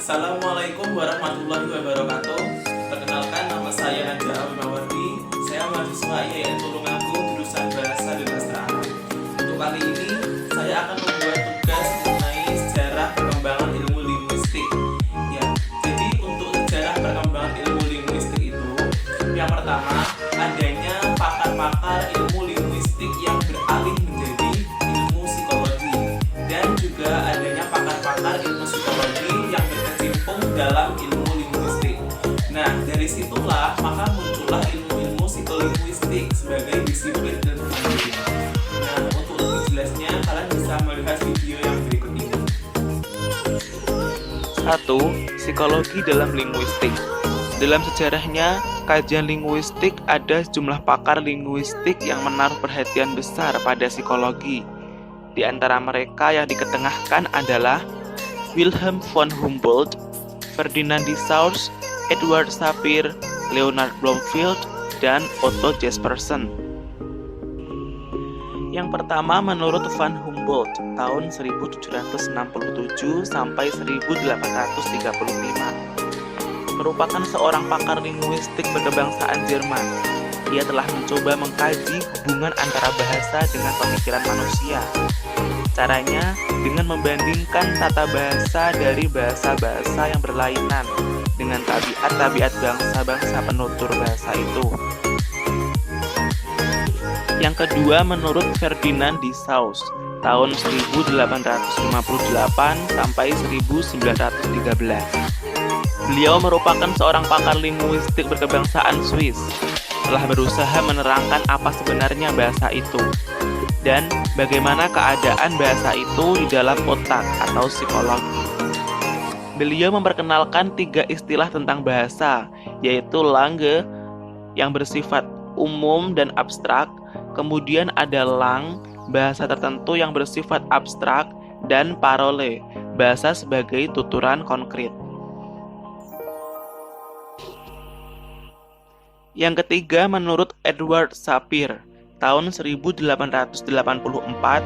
Assalamualaikum warahmatullahi wabarakatuh. Perkenalkan, nama saya Nanda Awimawardi. Saya mahasiswa IAIN Tulungagung jurusan Bahasa dan Sastra Arab. Untuk kali ini, saya akan membuat tugas mengenai sejarah perkembangan ilmu linguistik. Ya, jadi untuk sejarah perkembangan ilmu linguistik itu, yang pertama adanya pakar-pakar ilmu linguistik yang beralih menjadi ilmu psikologi, dan juga adanya pakar-pakar ilmu psikologi yang berkecimpung dalam ilmu linguistik. Nah, dari situlah maka muncullah ilmu-ilmu psikolinguistik sebagai disiplin ilmu mandiri. Nah, untuk lebih jelasnya kalian bisa melihat video yang berikut ini. 1. Psikologi dalam linguistik. Dalam sejarahnya, kajian linguistik ada sejumlah pakar linguistik yang menaruh perhatian besar pada psikologi. Di antara mereka yang diketengahkan adalah Wilhelm von Humboldt, Ferdinand de Saussure, Edward Sapir, Leonard Bloomfield, dan Otto Jespersen. Yang pertama menurut Van Humboldt tahun 1767 sampai 1835. Merupakan seorang pakar linguistik berkebangsaan Jerman. Ia telah mencoba mengkaji hubungan antara bahasa dengan pemikiran manusia. Caranya dengan membandingkan tata bahasa dari bahasa-bahasa yang berlainan dengan tabiat-tabiat bangsa-bangsa penutur bahasa itu. Yang kedua menurut Ferdinand de Saussure tahun 1858 sampai 1913. Beliau merupakan seorang pakar linguistik berkebangsaan Swiss. Telah berusaha menerangkan apa sebenarnya bahasa itu dan bagaimana keadaan bahasa itu di dalam otak atau psikologi. Beliau memperkenalkan 3 istilah tentang bahasa, yaitu langue yang bersifat umum dan abstrak, kemudian ada lang, bahasa tertentu yang bersifat abstrak, dan parole, bahasa sebagai tuturan konkret. Yang ketiga menurut Edward Sapir tahun 1884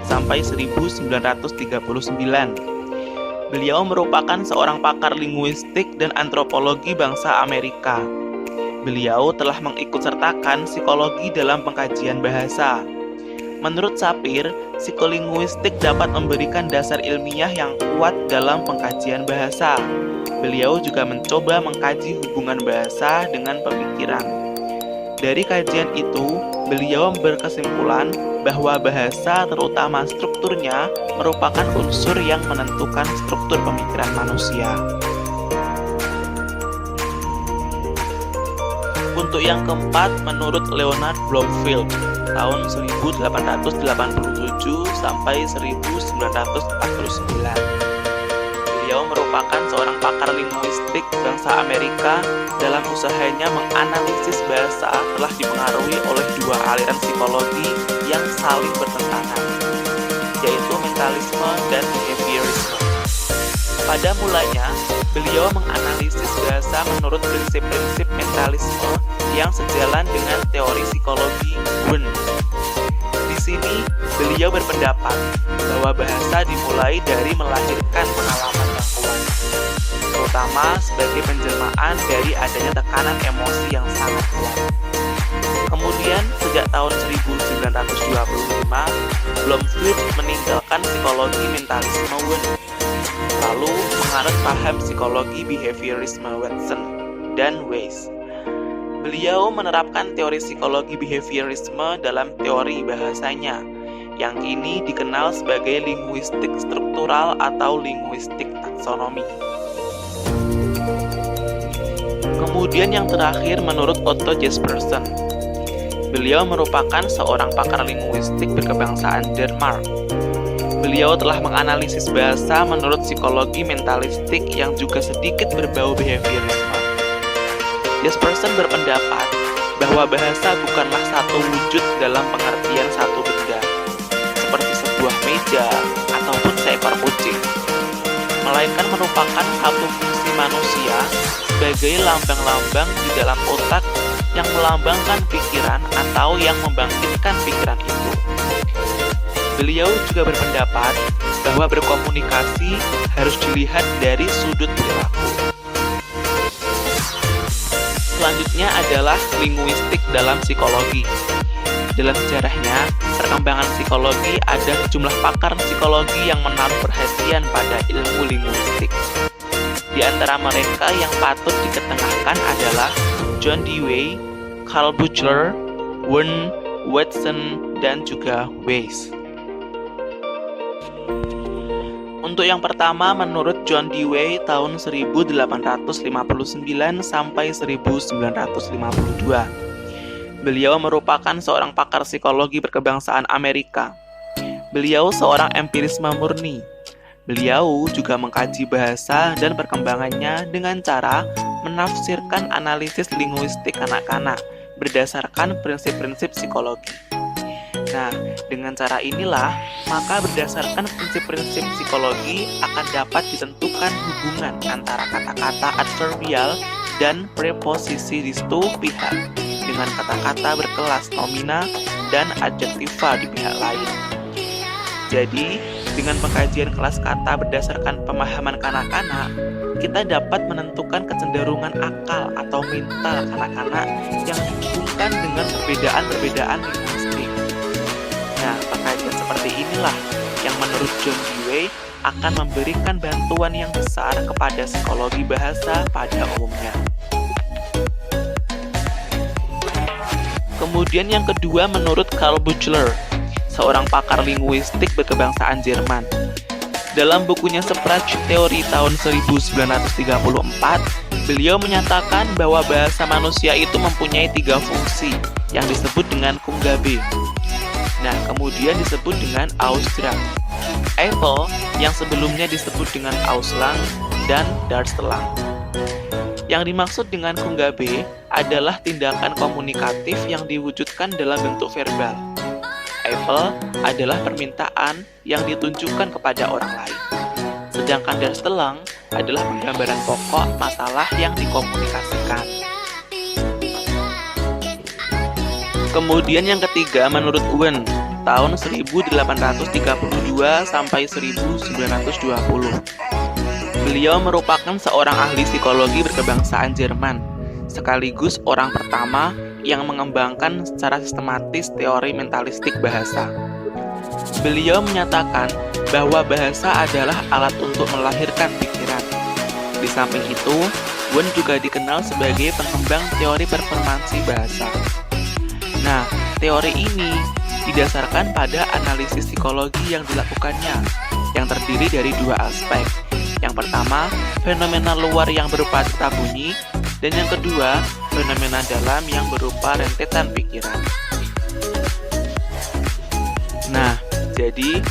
sampai 1939. Beliau merupakan seorang pakar linguistik dan antropologi bangsa Amerika. Beliau telah mengikutsertakan psikologi dalam pengkajian bahasa. Menurut Sapir, psikolinguistik dapat memberikan dasar ilmiah yang kuat dalam pengkajian bahasa. Beliau juga mencoba mengkaji hubungan bahasa dengan pemikiran. Dari kajian itu, beliau berkesimpulan bahwa bahasa, terutama strukturnya, merupakan unsur yang menentukan struktur pemikiran manusia. Untuk yang keempat, menurut Leonard Bloomfield, tahun 1887 sampai 1949. Beliau merupakan seorang pakar linguistik bangsa Amerika. Dalam usahanya menganalisis bahasa telah dipengaruhi oleh 2 aliran psikologi yang saling bertentangan, yaitu mentalisme dan behaviorisme. Pada mulanya, beliau menganalisis bahasa menurut prinsip-prinsip mentalisme yang sejalan dengan teori psikologi Wundt. Di sini, beliau berpendapat bahwa bahasa dimulai dari melahirkan pengalaman yang kuat, terutama sebagai penjelmaan dari adanya tekanan emosi yang sangat kuat. Kemudian, sejak tahun 1925, Bloomfield meninggalkan psikologi mentalisme Wundt, lalu menganut paham psikologi behaviorisme Watson dan Weiss. Beliau menerapkan teori psikologi behaviorisme dalam teori bahasanya, yang kini dikenal sebagai linguistik struktural atau linguistik taksonomi. Kemudian yang terakhir menurut Otto Jespersen. Beliau merupakan seorang pakar linguistik berkebangsaan Denmark. Beliau telah menganalisis bahasa menurut psikologi mentalistik yang juga sedikit berbau behaviorisme. Jespersen berpendapat bahwa bahasa bukanlah satu wujud dalam pengertian satu benda, seperti sebuah meja ataupun seekor kucing, melainkan merupakan satu fungsi manusia sebagai lambang-lambang di dalam otak yang melambangkan pikiran atau yang membangkitkan pikiran itu. Beliau juga berpendapat bahwa berkomunikasi harus dilihat dari sudut perilaku. Selanjutnya adalah linguistik dalam psikologi. Dalam sejarahnya, perkembangan psikologi ada sejumlah pakar psikologi yang menaruh perhatian pada ilmu linguistik. Di antara mereka yang patut diketengahkan adalah John Dewey, Carl Buchler, Wern, Watson, dan juga Weiss. Untuk yang pertama, menurut John Dewey tahun 1859 sampai 1952. Beliau merupakan seorang pakar psikologi berkebangsaan Amerika. Beliau seorang empirisme murni. Beliau juga mengkaji bahasa dan perkembangannya dengan cara menafsirkan analisis linguistik kanak-kanak berdasarkan prinsip-prinsip psikologi. Nah, dengan cara inilah, maka berdasarkan prinsip-prinsip psikologi akan dapat ditentukan hubungan antara kata-kata adverbial dan preposisi di satu pihak dengan kata-kata berkelas nomina dan adjektiva di pihak lain. Jadi, dengan pengkajian kelas kata berdasarkan pemahaman kanak-kanak, kita dapat menentukan kecenderungan akal atau mental kanak-kanak yang dihubungkan dengan perbedaan-perbedaan linguistik. Nah, pengkajian seperti inilah yang menurut John Dewey akan memberikan bantuan yang besar kepada psikologi bahasa pada umumnya. Kemudian yang kedua menurut Carl Buchler, seorang pakar linguistik berkebangsaan Jerman. Dalam bukunya Sprache Theory tahun 1934, beliau menyatakan bahwa bahasa manusia itu mempunyai 3 fungsi yang disebut dengan Kungabe. Nah, kemudian disebut dengan Ausdruck, Eiffel yang sebelumnya disebut dengan Auslang, dan Darstellung. Yang dimaksud dengan Kungabe adalah tindakan komunikatif yang diwujudkan dalam bentuk verbal. Eiffel adalah permintaan yang ditunjukkan kepada orang lain. Sedangkan Darstellung adalah penggambaran pokok masalah yang dikomunikasikan. Kemudian yang ketiga menurut Wern tahun 1832 sampai 1920. Beliau merupakan seorang ahli psikologi berkebangsaan Jerman, sekaligus orang pertama yang mengembangkan secara sistematis teori mentalistik bahasa. Beliau menyatakan bahwa bahasa adalah alat untuk melahirkan pikiran. Di samping itu, Wern juga dikenal sebagai pengembang teori performansi bahasa. Nah, teori ini didasarkan pada analisis psikologi yang dilakukannya, yang terdiri dari 2 aspek. Yang pertama, fenomena luar yang berupa cita bunyi, dan yang kedua, fenomena dalam yang berupa rentetan pikiran. Nah, jadi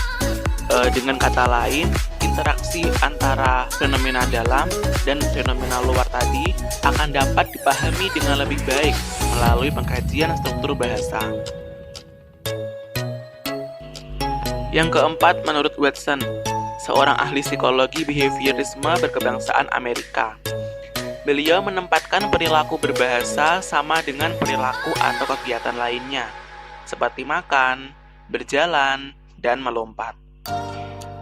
dengan kata lain, interaksi antara fenomena dalam dan fenomena luar tadi akan dapat dipahami dengan lebih baik melalui pengkajian struktur bahasa. Yang keempat, menurut Watson, seorang ahli psikologi behaviorisme berkebangsaan Amerika. Beliau menempatkan perilaku berbahasa sama dengan perilaku atau kegiatan lainnya, seperti makan, berjalan, dan melompat.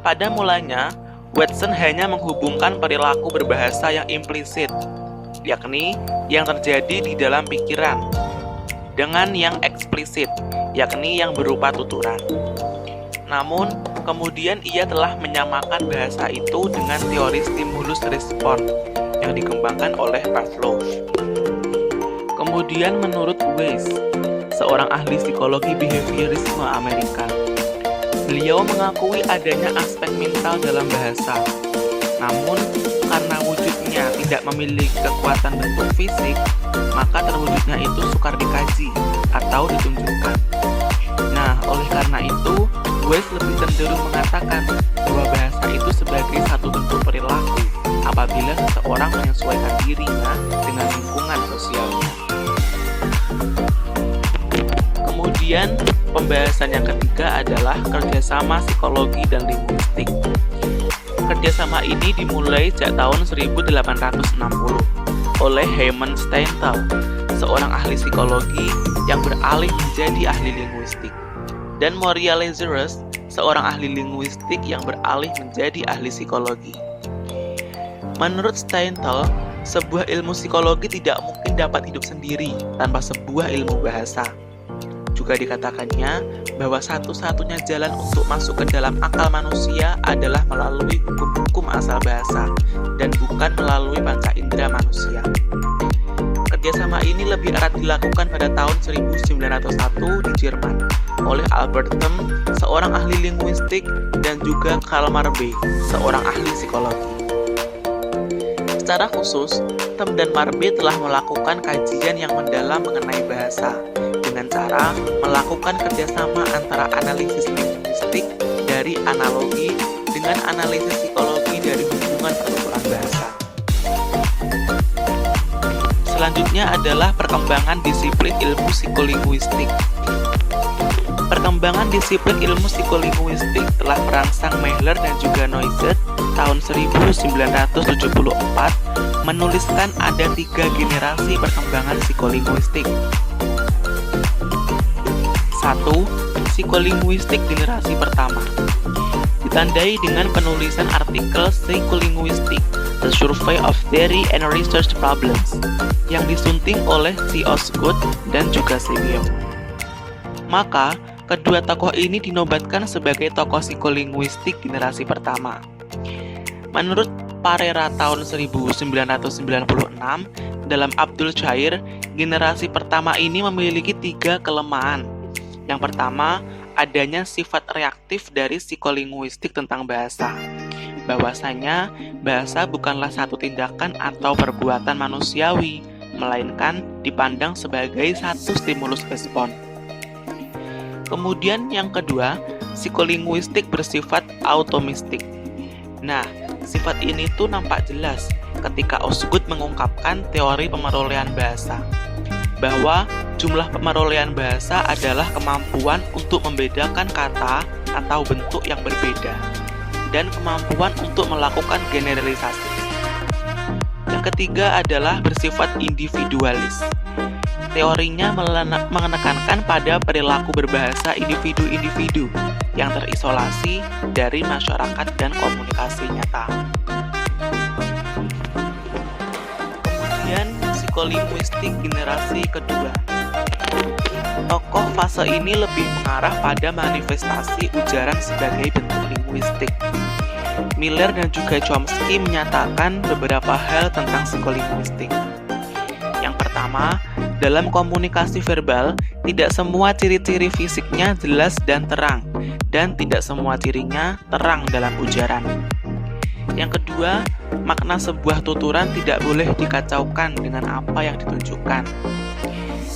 Pada mulanya, Watson hanya menghubungkan perilaku berbahasa yang implisit, yakni yang terjadi di dalam pikiran, dengan yang eksplisit, yakni yang berupa tuturan. Namun, kemudian ia telah menyamakan bahasa itu dengan teori stimulus respon yang dikembangkan oleh Pavlov. Kemudian menurut Weiss, seorang ahli psikologi behaviorisme Amerika, beliau mengakui adanya aspek mental dalam bahasa. Namun, karena wujudnya tidak memiliki kekuatan bentuk fisik, maka terwujudnya itu sukar dikaji atau ditunjukkan. Nah, oleh karena itu, Weiss lebih cenderung mengatakan bahwa bahasa itu sebagai satu bentuk perilaku apabila seseorang menyesuaikan dirinya dengan lingkungan sosialnya. Kemudian, pembahasan yang ketiga adalah kerjasama psikologi dan linguistik. Kerjasama ini dimulai sejak tahun 1860 oleh Hyman Steinthal, seorang ahli psikologi yang beralih menjadi ahli linguistik, dan Moria Lazarus, seorang ahli linguistik yang beralih menjadi ahli psikologi. Menurut Steinthal, sebuah ilmu psikologi tidak mungkin dapat hidup sendiri tanpa sebuah ilmu bahasa. Juga dikatakannya bahwa satu-satunya jalan untuk masuk ke dalam akal manusia adalah melalui hukum-hukum asal bahasa dan bukan melalui panca indera manusia. Kerjasama ini lebih erat dilakukan pada tahun 1901 di Jerman oleh Albert Thiem, seorang ahli linguistik, dan juga Karl Marbe, seorang ahli psikologi. Secara khusus, Thiem dan Marbe telah melakukan kajian yang mendalam mengenai bahasa dengan cara melakukan kerjasama antara analisis linguistik dari analogi dengan analisis psikologi dari hubungan pertuturan bahasa. Selanjutnya adalah perkembangan disiplin ilmu psikolinguistik. Perkembangan disiplin ilmu psikolinguistik telah merangsang Mehler dan juga Neuzet tahun 1974 menuliskan ada 3 generasi perkembangan psikolinguistik. 1. Psikolinguistik generasi pertama ditandai dengan penulisan artikel Psycholinguistic, The Survey of Theory and Research Problems, yang disunting oleh C. Osgood dan juga C. Biot. Maka, kedua tokoh ini dinobatkan sebagai tokoh psikolinguistik generasi pertama. Menurut Parera tahun 1996, dalam Abdul Chair, generasi pertama ini memiliki 3 kelemahan. Yang pertama, adanya sifat reaktif dari psikolinguistik tentang bahasa. Bahwasanya, bahasa bukanlah satu tindakan atau perbuatan manusiawi, melainkan dipandang sebagai satu stimulus respon. Kemudian yang kedua, psikolinguistik bersifat automistik. Nah, sifat ini tuh nampak jelas ketika Osgood mengungkapkan teori pemerolehan bahasa, bahwa jumlah pemerolehan bahasa adalah kemampuan untuk membedakan kata atau bentuk yang berbeda, dan kemampuan untuk melakukan generalisasi. Yang ketiga adalah bersifat individualis. Teorinya menekankan pada perilaku berbahasa individu-individu yang terisolasi dari masyarakat dan komunikasi nyata. Kemudian psikolinguistik generasi kedua. Tokoh fase ini lebih mengarah pada manifestasi ujaran sebagai bentuk linguistik. Miller dan juga Chomsky menyatakan beberapa hal tentang psikolinguistik. Yang pertama, dalam komunikasi verbal, tidak semua ciri-ciri fisiknya jelas dan terang, dan tidak semua cirinya terang dalam ujaran. Yang kedua, makna sebuah tuturan tidak boleh dikacaukan dengan apa yang ditunjukkan.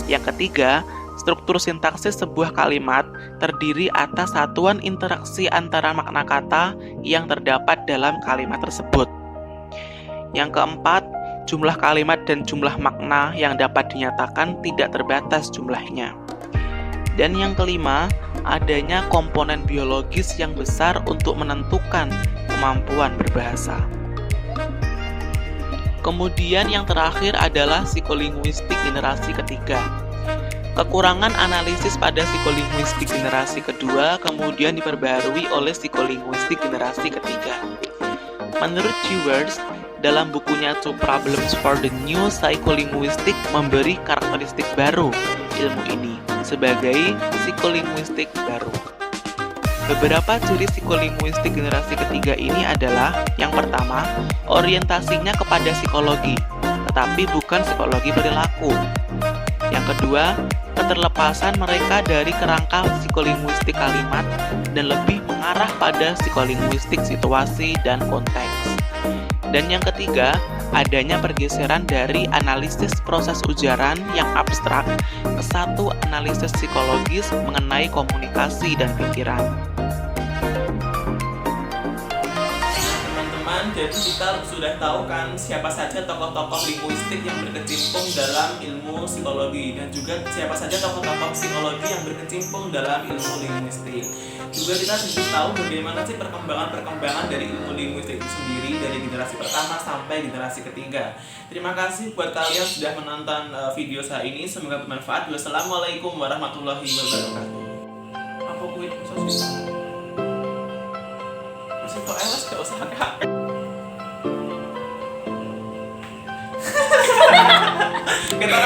Yang ketiga, struktur sintaksis sebuah kalimat terdiri atas satuan interaksi antara makna kata yang terdapat dalam kalimat tersebut. Yang keempat, jumlah kalimat dan jumlah makna yang dapat dinyatakan tidak terbatas jumlahnya. Dan yang kelima, adanya komponen biologis yang besar untuk menentukan kemampuan berbahasa. Kemudian yang terakhir adalah psikolinguistik generasi ketiga. Kekurangan analisis pada psikolinguistik generasi kedua kemudian diperbarui oleh psikolinguistik generasi ketiga. Menurut Chewers, dalam bukunya Two Problems for the New Psycholinguistic memberi karakteristik baru ilmu ini sebagai psikolinguistik baru. Beberapa ciri psikolinguistik generasi ketiga ini adalah: yang pertama, orientasinya kepada psikologi, tetapi bukan psikologi perilaku. Yang kedua, keterlepasan mereka dari kerangka psikolinguistik kalimat dan lebih mengarah pada psikolinguistik situasi dan konteks. Dan yang ketiga, adanya pergeseran dari analisis proses ujaran yang abstrak ke satu analisis psikologis mengenai komunikasi dan pikiran. Teman-teman, jadi kita sudah tahu kan siapa saja tokoh-tokoh linguistik yang berkecimpung dalam ilmu psikologi, dan juga siapa saja tokoh-tokoh psikologi yang berkecimpung dalam ilmu linguistik. Juga kita sudah tahu bagaimana sih perkembangan dari ilmu linguistik itu sendiri dari generasi pertama sampai generasi ketiga. Terima kasih buat kalian sudah menonton video saya ini, semoga bermanfaat. Wassalamualaikum warahmatullahi wabarakatuh. Apa kuit? sama kak. Kita